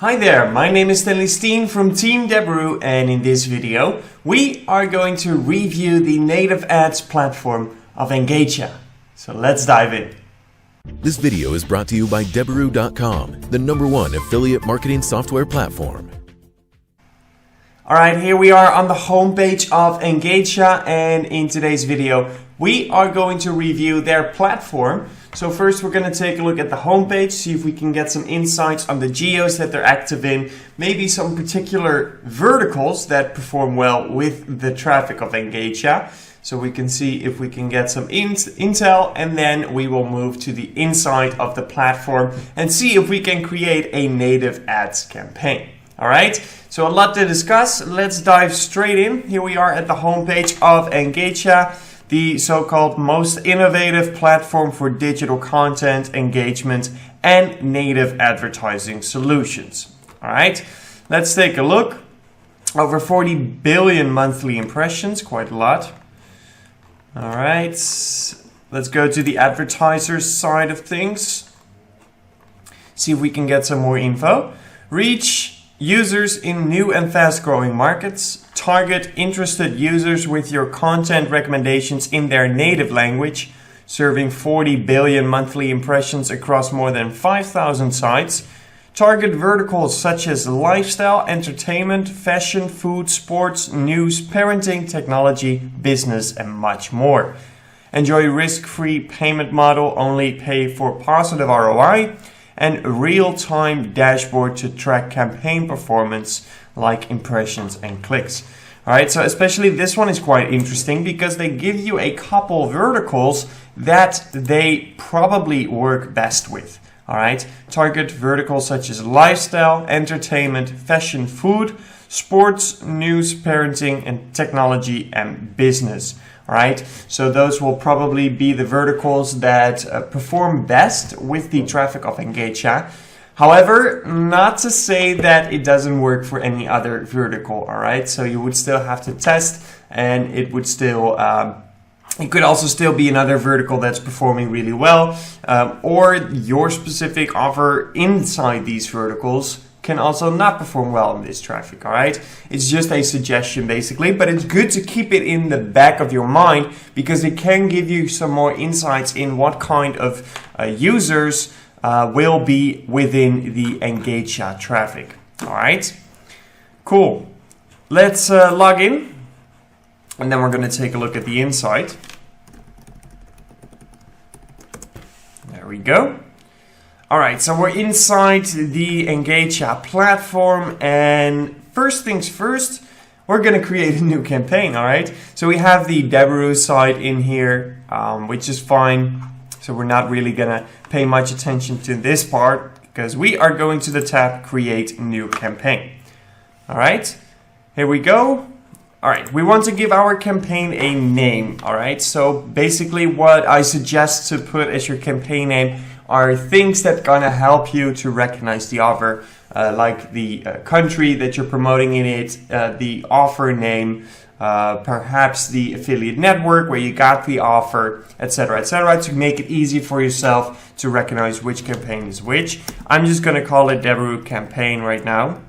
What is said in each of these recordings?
Hi there, my name is Stanley Steen from Team Deberoo, and in this video we are going to review the native ads platform of EngageYa. So let's dive in. This video is brought to you by Deberoo.com, the #1 affiliate marketing software platform. Alright, here we are on the homepage of EngageYa, and in today's video we are going to review their platform. So first we're going to take a look at the homepage, see if we can get some insights on the geos that they're active in, maybe some particular verticals that perform well with the traffic of EngageYa. So we can see if we can get some intel, and then we will move to the inside of the platform and see if we can create a native ads campaign. Alright, so a lot to discuss. Let's dive straight in. Here we are at the homepage of EngageYa, the so-called most innovative platform for digital content, engagement, and native advertising solutions. Alright, let's take a look. Over 40 billion monthly impressions, quite a lot. Alright, let's go to the advertisers side of things. See if we can get some more info. Reach users in new and fast-growing markets. Target interested users with your content recommendations in their native language, serving 40 billion monthly impressions across more than 5,000 sites. Target verticals such as lifestyle, entertainment, fashion, food, sports, news, parenting, technology, business, and much more. Enjoy risk-free payment model, only pay for positive ROI, and real-time dashboard to track campaign performance like impressions and clicks. Alright, so especially this one is quite interesting because they give you a couple verticals that they probably work best with. Alright, target verticals such as lifestyle, entertainment, fashion, food, sports, news, parenting, and technology and business. Alright, so those will probably be the verticals that perform best with the traffic of EngageYa. However, not to say that it doesn't work for any other vertical. Alright, so you would still have to test, and it would still it could also still be another vertical that's performing really well, or your specific offer inside these verticals can also not perform well in this traffic. Alright, it's just a suggestion basically, but it's good to keep it in the back of your mind because it can give you some more insights in what kind of users will be within the EngageYa traffic. Alright, cool. Let's log in, and then we're going to take a look at the inside. There we go. Alright, so we're inside the EngageYa platform, and first things first, we're going to create a new campaign. Alright, so we have the Deberoo side in here, which is fine. So we're not really going to pay much attention to this part because we are going to the tab Create New Campaign. Alright, here we go. Alright, we want to give our campaign a name. Alright, so basically what I suggest to put as your campaign name are things that gonna help you to recognize the offer, like the country that you're promoting in it, the offer name, perhaps the affiliate network where you got the offer, etc., etc., to make it easy for yourself to recognize which campaign is which. I'm just gonna call it Deberoo campaign right now.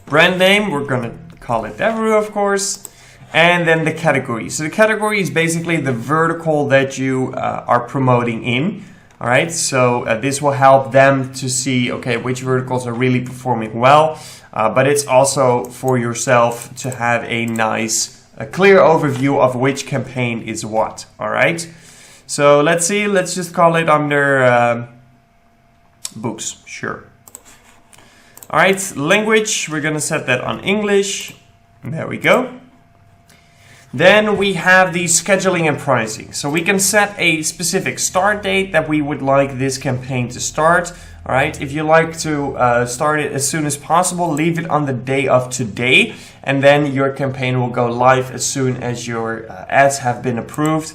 Brand name, we're gonna call it Deberoo, of course. And then the category. So the category is basically the vertical that you are promoting in. Alright, so this will help them to see, okay, which verticals are really performing well. But it's also for yourself to have a nice, clear overview of which campaign is what. Alright, so let's see, let's just call it under books, sure. Alright, language, we're gonna set that on English. There we go. Then we have the scheduling and pricing. So we can set a specific start date that we would like this campaign to start. Alright, if you like to start it as soon as possible, leave it on the day of today, and then your campaign will go live as soon as your ads have been approved.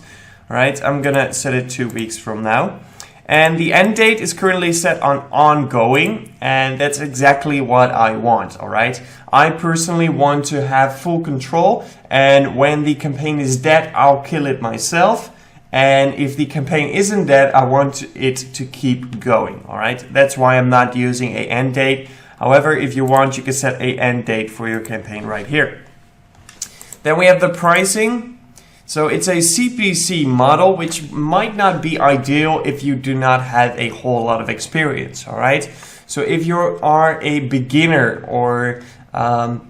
Alright, I'm gonna set it 2 weeks from now. And the end date is currently set on ongoing, and that's exactly what I want. Alright, I personally want to have full control, and when the campaign is dead, I'll kill it myself. And if the campaign isn't dead, I want it to keep going. All right. That's why I'm not using a end date. However, if you want, you can set a end date for your campaign right here. Then we have the pricing. So it's a CPC model, which might not be ideal if you do not have a whole lot of experience. All right. So if you are a beginner or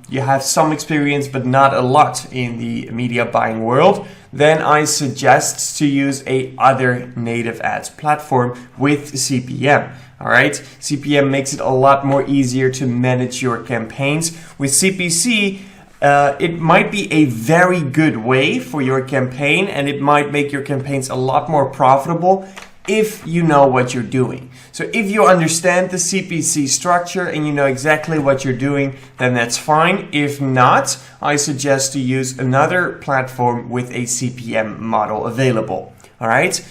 you have some experience but not a lot in the media buying world, then I suggest to use a other native ads platform with CPM. All right, CPM makes it a lot more easier to manage your campaigns. With CPC, it might be a very good way for your campaign, and it might make your campaigns a lot more profitable if you know what you're doing. So if you understand the CPC structure and you know exactly what you're doing, then that's fine. If not, I suggest to use another platform with a CPM model available. All right.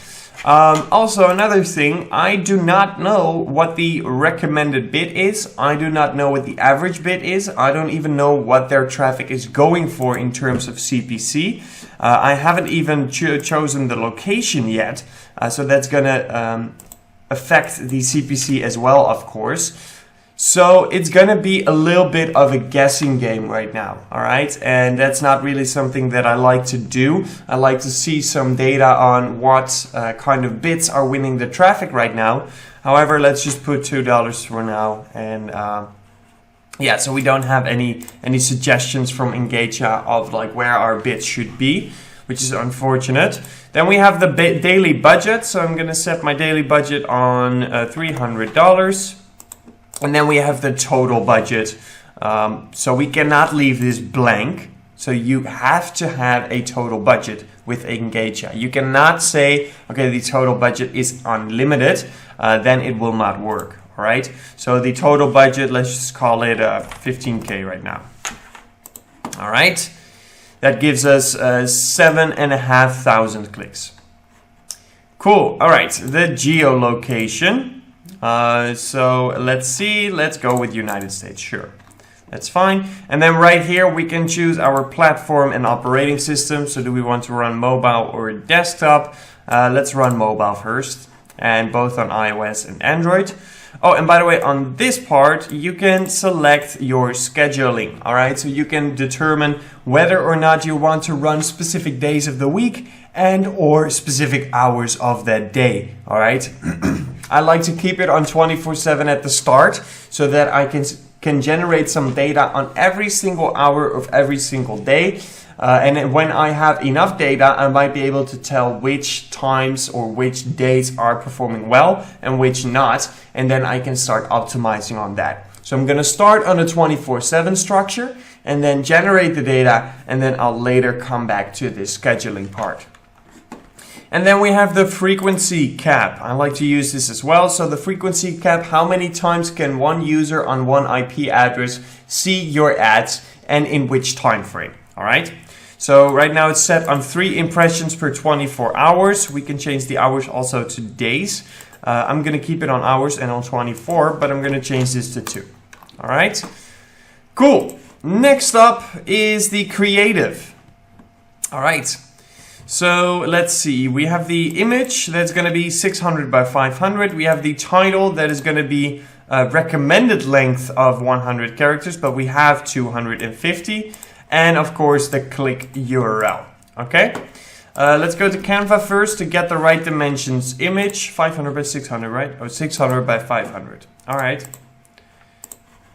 Also, another thing, I do not know what the recommended bid is. I do not know what the average bid is. I don't even know what their traffic is going for in terms of CPC. I haven't even chosen the location yet. So that's going to affect the CPC as well, of course. So it's going to be a little bit of a guessing game right now, all right? And that's not really something that I like to do. I like to see some data on what kind of bids are winning the traffic right now. However, let's just put $2 for now. And yeah, so we don't have any suggestions from EngageYa of like where our bids should be, which is unfortunate. Then we have the daily budget. So I'm going to set my daily budget on $300. And then we have the total budget. So we cannot leave this blank. So you have to have a total budget with EngageYa. You cannot say, okay, the total budget is unlimited. Then it will not work. All right. So the total budget, let's just call it 15K right now. All right. That gives us 7,500 clicks. Cool. All right. The geolocation. So let's see, let's go with United States, sure. That's fine. And then right here, we can choose our platform and operating system. So do we want to run mobile or desktop? Let's run mobile first, and both on iOS and Android. Oh, and by the way, on this part, you can select your scheduling, all right? So you can determine whether or not you want to run specific days of the week and or specific hours of that day, all right? I like to keep it on 24/7 at the start so that I can generate some data on every single hour of every single day. And when I have enough data, I might be able to tell which times or which days are performing well and which not. And then I can start optimizing on that. So I'm going to start on a 24/7 structure and then generate the data. And then I'll later come back to this scheduling part. And then we have the frequency cap. I like to use this as well. So the frequency cap, how many times can one user on one IP address see your ads and in which time frame? All right. So right now it's set on 3 impressions per 24 hours. We can change the hours also to days. I'm going to keep it on hours and on 24, but I'm going to change this to 2. All right. Cool. Next up is the creative. All right. So let's see, we have the image that's going to be 600 by 500. We have the title that is going to be a recommended length of 100 characters, but we have 250. And of course the click URL. Okay, let's go to Canva first to get the right dimensions. Image 500 by 600, right? Oh, 600 by 500. All right,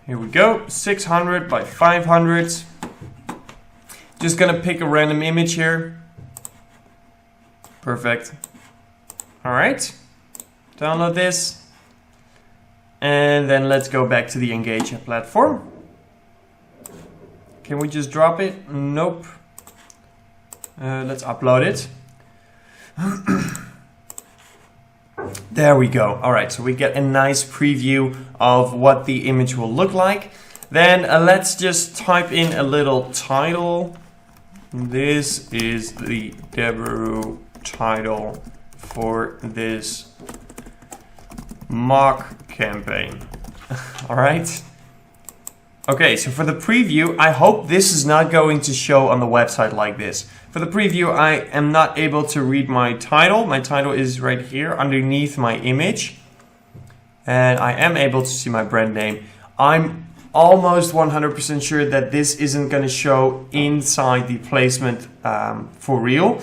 here we go, 600 by 500. Just going to pick a random image here. Perfect. All right, download this. And then let's go back to the EngageYa platform. Can we just drop it? Nope. Let's upload it. There we go. All right, so we get a nice preview of what the image will look like. Then let's just type in a little title. This is the Deberoo title for this mock campaign. All right. Okay, so for the preview, I hope this is not going to show on the website like this. For the preview, I am not able to read my title. My title is right here underneath my image. And I am able to see my brand name. I'm almost 100% sure that this isn't going to show inside the placement for real.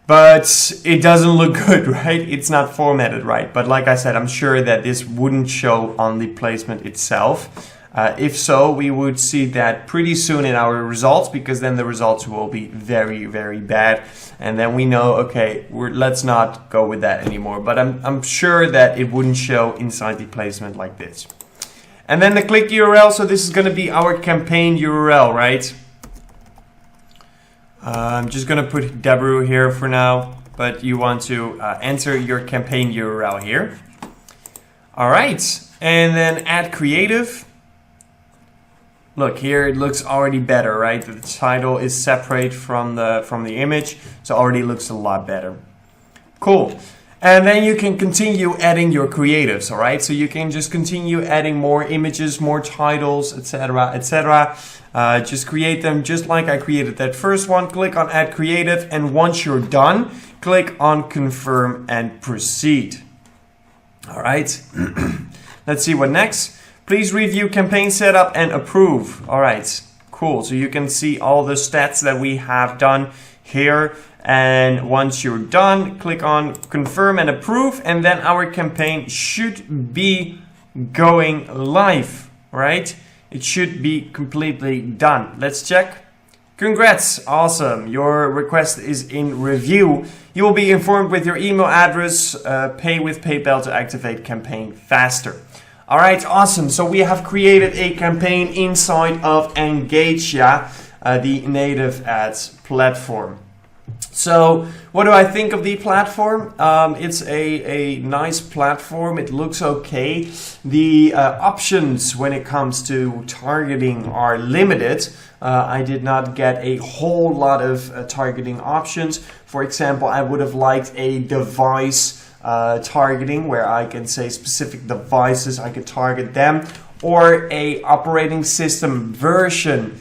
But it doesn't look good, right? It's not formatted right. But like I said, I'm sure that this wouldn't show on the placement itself. If so, we would see that pretty soon in our results, because then the results will be very, very bad. And then we know, okay, let's not go with that anymore. But I'm sure that it wouldn't show inside the placement like this. And then the click URL. So this is going to be our campaign URL, right? I'm just going to put Deberoo here for now, but you want to enter your campaign URL here. All right. And then add creative. Look here, it looks already better, right? The title is separate from the image, so already looks a lot better. Cool. And then you can continue adding your creatives, all right? So you can just continue adding more images, more titles, etc., etc. Just create them just like I created that first one. Click on Add Creative, and once you're done, click on Confirm and Proceed. All right. Let's see what next. Please review campaign setup and approve. All right, cool. So you can see all the stats that we have done here. And once you're done, click on confirm and approve. And then our campaign should be going live, right? It should be completely done. Let's check. Congrats, awesome. Your request is in review. You will be informed with your email address, pay with PayPal to activate campaign faster. All right, awesome. So we have created a campaign inside of EngageYa, the native ads platform. So what do I think of the platform? It's a nice platform. It looks okay. The options when it comes to targeting are limited. I did not get a whole lot of targeting options. For example, I would have liked a device targeting where I can say specific devices, I could target them, or a operating system version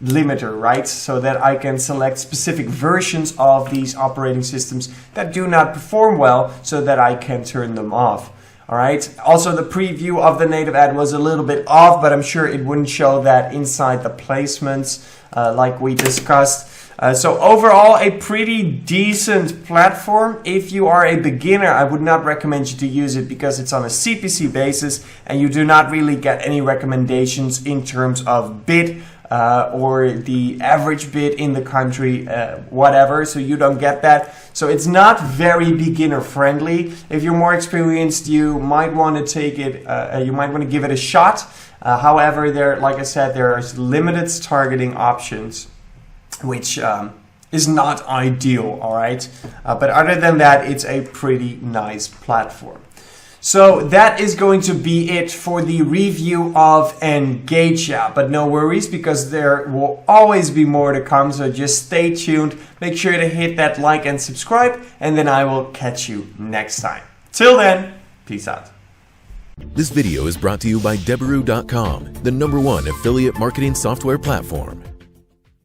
limiter, right? So that I can select specific versions of these operating systems that do not perform well so that I can turn them off. All right. Also, the preview of the native ad was a little bit off, but I'm sure it wouldn't show that inside the placements like we discussed. So overall, a pretty decent platform. If you are a beginner, I would not recommend you to use it because it's on a CPC basis and you do not really get any recommendations in terms of bid or the average bid in the country, whatever. So you don't get that. So it's not very beginner friendly. If you're more experienced, you might want to take it, you might want to give it a shot. However, like I said, there are limited targeting options, which is not ideal, all right? But other than that, it's a pretty nice platform. So that is going to be it for the review of EngageYa. But no worries, because there will always be more to come. So just stay tuned. Make sure to hit that like and subscribe, and then I will catch you next time. Till then, peace out. This video is brought to you by Deberoo.com, the #1 affiliate marketing software platform.